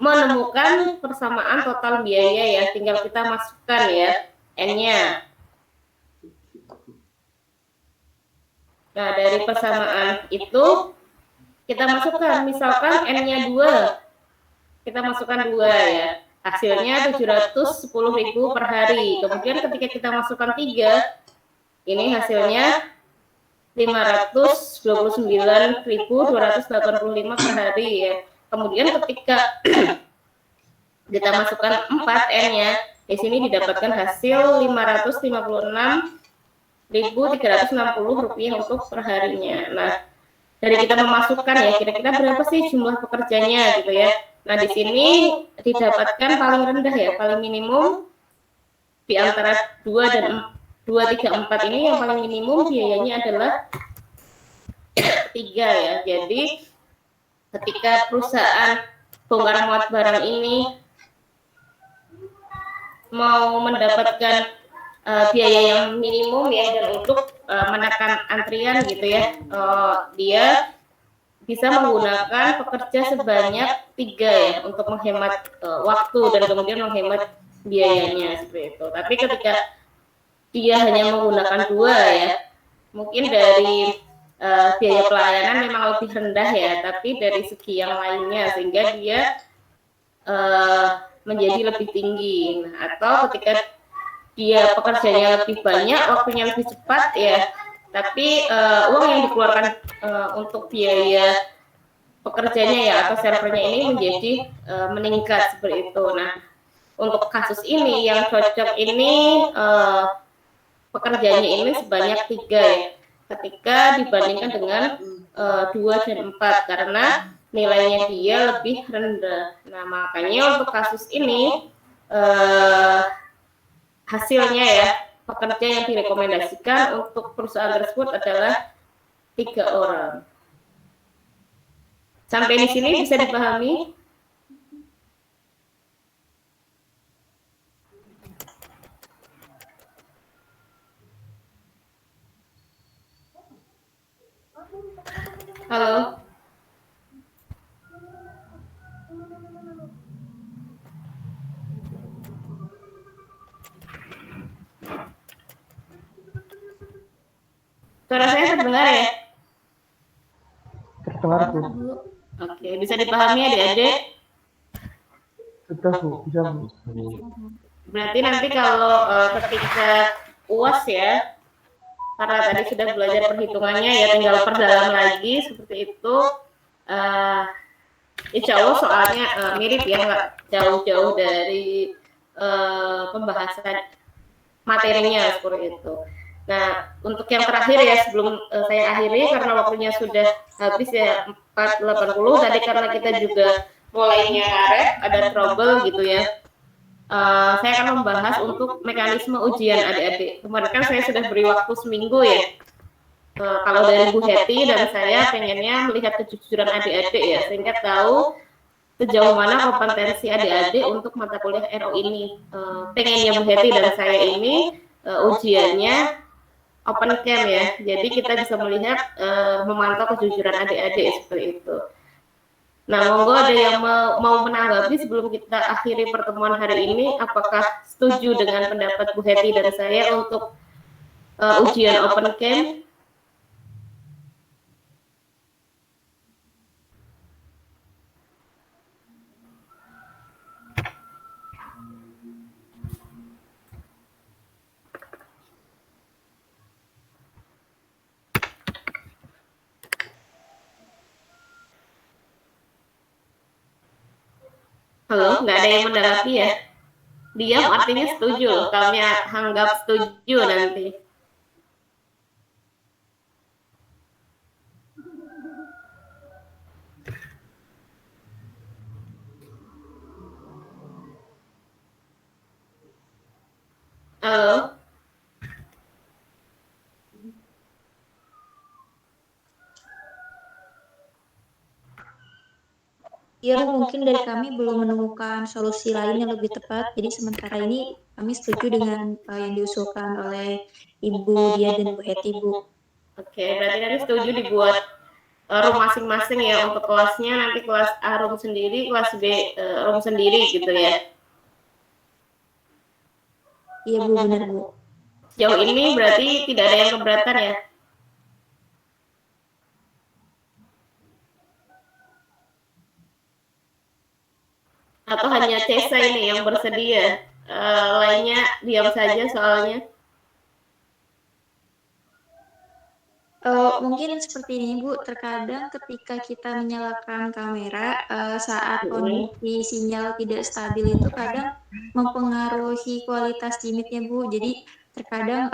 menemukan persamaan total biaya ya. Tinggal kita masukkan ya N-nya. Nah, dari persamaan itu kita masukkan, misalkan N-nya 2. Kita masukkan 2 ya. Hasilnya 710.000 per hari. Kemudian ketika kita masukkan 3, ini hasilnya 529.285 per hari ya. Kemudian ketika kita masukkan 4 N-nya, di sini didapatkan hasil 556.360 rupiah untuk per harinya. Nah, dari kita memasukkan ya, kira-kira berapa sih jumlah pekerjanya gitu ya. Nah, di sini didapatkan paling rendah ya, paling minimum di antara 2 dan 2, 3, 4 ini yang paling minimum biayanya adalah 3 ya. Jadi ketika perusahaan bongkar muat barang ini mau mendapatkan biaya yang minimum ya, dan untuk menekan antrian gitu ya, dia bisa menggunakan pekerja sebanyak 3 ya untuk menghemat waktu dan kemudian menghemat biayanya seperti itu. Tapi ketika dia hanya menggunakan 2 ya, mungkin dari biaya pelayanan memang lebih rendah ya, tapi dari segi yang lainnya sehingga dia menjadi lebih tinggi. Nah, atau ketika dia pekerjanya lebih banyak, waktunya lebih cepat ya, tapi uang yang dikeluarkan untuk biaya pekerjanya ya atau servernya ini menjadi meningkat seperti itu. Nah, untuk kasus ini yang cocok ini pekerjanya ini sebanyak 3 ya, ketika dibandingkan dengan 2 dan 4 karena nilainya dia lebih rendah. Nah, makanya untuk kasus ini hasilnya ya pekerja yang direkomendasikan untuk perusahaan tersebut adalah 3 orang. Sampai di sini bisa dipahami? Halo? Suara saya terdengar ya? Terdengar Bu. Oke, bisa dipahami adik-adik? Sudah Bu, bisa Bu. Berarti nanti kalau ketika UAS ya, karena tadi sudah belajar perhitungannya ya, tinggal perdalam lagi seperti itu. Insya Allah soalnya mirip ya, nggak jauh-jauh dari pembahasan materinya seperti itu. Nah, untuk yang terakhir ya sebelum saya akhiri karena waktunya sudah habis ya 4.80 tadi karena kita juga mulainya karet ada trouble gitu ya. Saya akan membahas untuk mekanisme ujian adik-adik. Kemarin kan saya sudah beri waktu seminggu ya. Kalau dari Bu Heti dan saya pengennya melihat kejujuran adik-adik ya sehingga tahu sejauh mana kompetensi adik-adik untuk mata kuliah RO ini. Pengennya Bu Heti dan saya ini ujiannya open cam ya, jadi kita bisa melihat memantau kejujuran adik-adik seperti itu. Nah, monggo ada yang mau menanggapi sebelum kita akhiri pertemuan hari ini, apakah setuju dengan pendapat Bu Heti dan saya untuk ujian open cam? Halo, nggak ada yang menanggapi ya? Diam artinya setuju, kami anggap setuju nanti. Halo? Ya, mungkin dari kami belum menemukan solusi lain yang lebih tepat. Jadi sementara ini kami setuju dengan yang diusulkan oleh Ibu Dia dan Bu Heti, Bu. Oke, berarti nanti setuju dibuat room masing-masing ya untuk kelasnya, nanti kelas A room sendiri, kelas B room sendiri gitu ya. Iya Bu, benar Bu. Sejauh ini berarti tidak ada yang keberatan ya? Atau hanya Cesa ini yang bersedia? Lainnya diam saja soalnya. Mungkin seperti ini Bu, terkadang ketika kita menyalakan kamera saat kondisi sinyal tidak stabil itu kadang mempengaruhi kualitas Meet-nya Bu. Jadi terkadang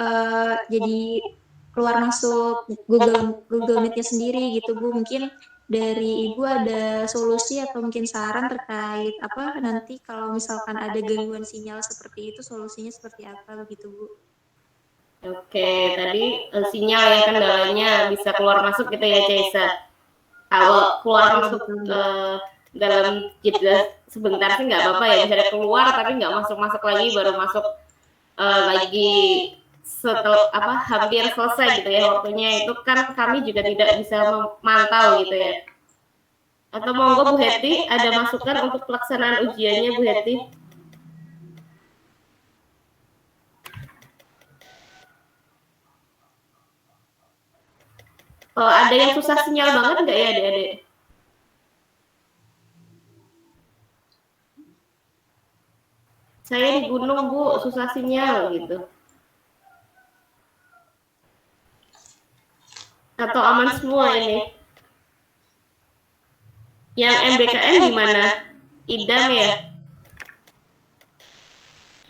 jadi keluar masuk Google Meet-nya sendiri gitu Bu. Mungkin dari Ibu ada solusi atau mungkin saran terkait apa nanti kalau misalkan ada gangguan sinyal seperti itu solusinya seperti apa begitu Bu? Oke, tadi sinyal ya kendalanya bisa keluar masuk gitu ya Cesa. Kalau keluar masuk dalam jeda sebentar sih nggak apa-apa ya, bisa keluar tapi nggak masuk lagi, baru masuk lagi setelah hampir selesai gitu ya waktunya, itu kan kami juga tidak bisa memantau gitu ya. Atau monggo Bu Heti ada masukan untuk pelaksanaan ujiannya Bu Heti? Ada yang susah sinyal banget nggak ya adik-adik? Saya di gunung Bu, susah sinyal gitu. Atau aman semua ini? Yang MBKM gimana? Idam ya?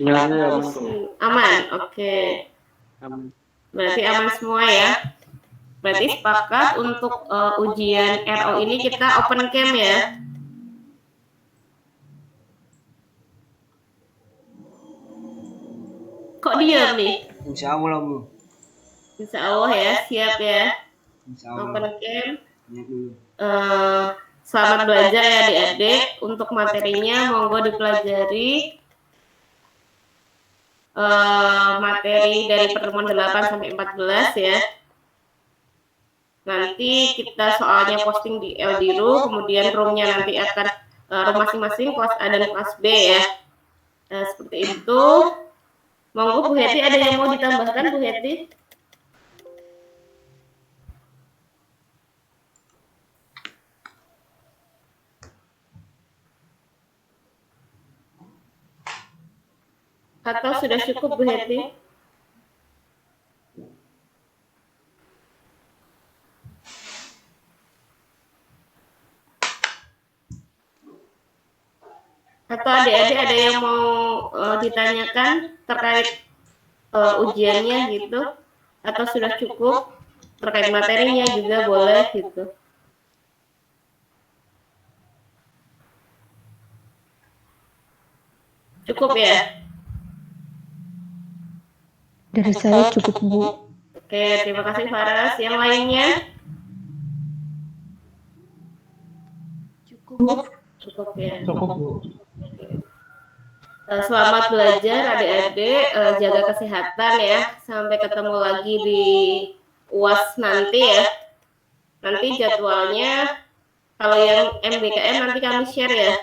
Sinyalnya aman. Aman, oke. Berarti aman semua ya? Berarti sepakat untuk ujian RO ini kita open cam ya? Kok diam nih? Insya Allah Bu. Insya Allah ya, siap ya. Insya Allah. Open camp. Lihat dulu. Selamat belajar ya adik-adik. Untuk materinya monggo dipelajari materi dari pertemuan 8 sampai 14 ya. Nanti kita soalnya posting di LDRU, kemudian roomnya nanti akan room masing-masing kelas A dan kelas B ya. Seperti itu. Monggo Bu Heti, ada yang mau ditambahkan Bu Heti? Atau sudah cukup Bu Heti? Atau adik-adik ada yang mau ditanyakan terkait ujiannya gitu? Atau sudah cukup? Terkait materinya juga boleh gitu. Cukup ya? Dari saya cukup, Bu. Oke, terima kasih Faras. Yang lainnya? Cukup. Cukup ya. Cukup Bu. Selamat belajar adik-adik, jaga kesehatan ya. Sampai ketemu lagi di UAS nanti ya. Nanti jadwalnya, kalau yang MBKM nanti kami share ya.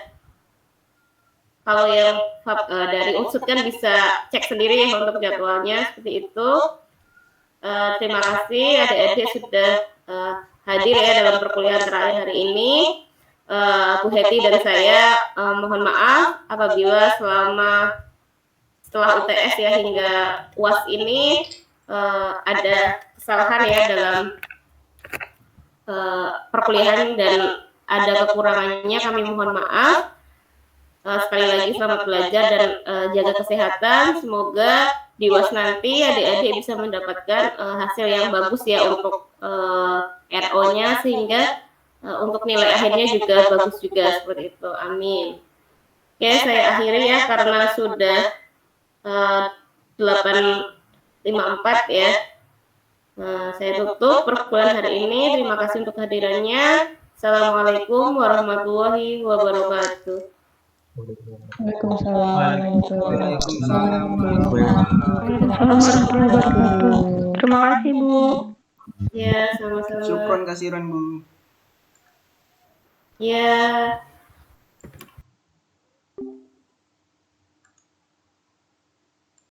Kalau yang dari Unsud kan bisa cek sendiri ya untuk jadwalnya, seperti itu. Terima kasih adik-adik sudah hadir ya dalam perkuliahan terakhir hari ini. Bu Heti dan saya mohon maaf apabila setelah UTS ya hingga UAS ini ada kesalahan ya dalam perkuliahan dan ada kekurangannya, kami mohon maaf. Sekali lagi selamat belajar dan jaga kesehatan. Semoga di UAS nanti adik-adik bisa mendapatkan hasil yang bagus ya untuk RO-nya, sehingga untuk nilai akhirnya juga bagus juga, seperti itu. Amin. Oke, saya akhiri ya karena sudah 8.54 ya. Saya tutup perkuliahan hari ini. Terima kasih untuk kehadirannya. Assalamualaikum warahmatullahi wabarakatuh. Waalaikumsalam warahmatullahi Wabarakatuh. Terima kasih Bu. Ya, sama-sama. Syukron kasiran Bu. Ya.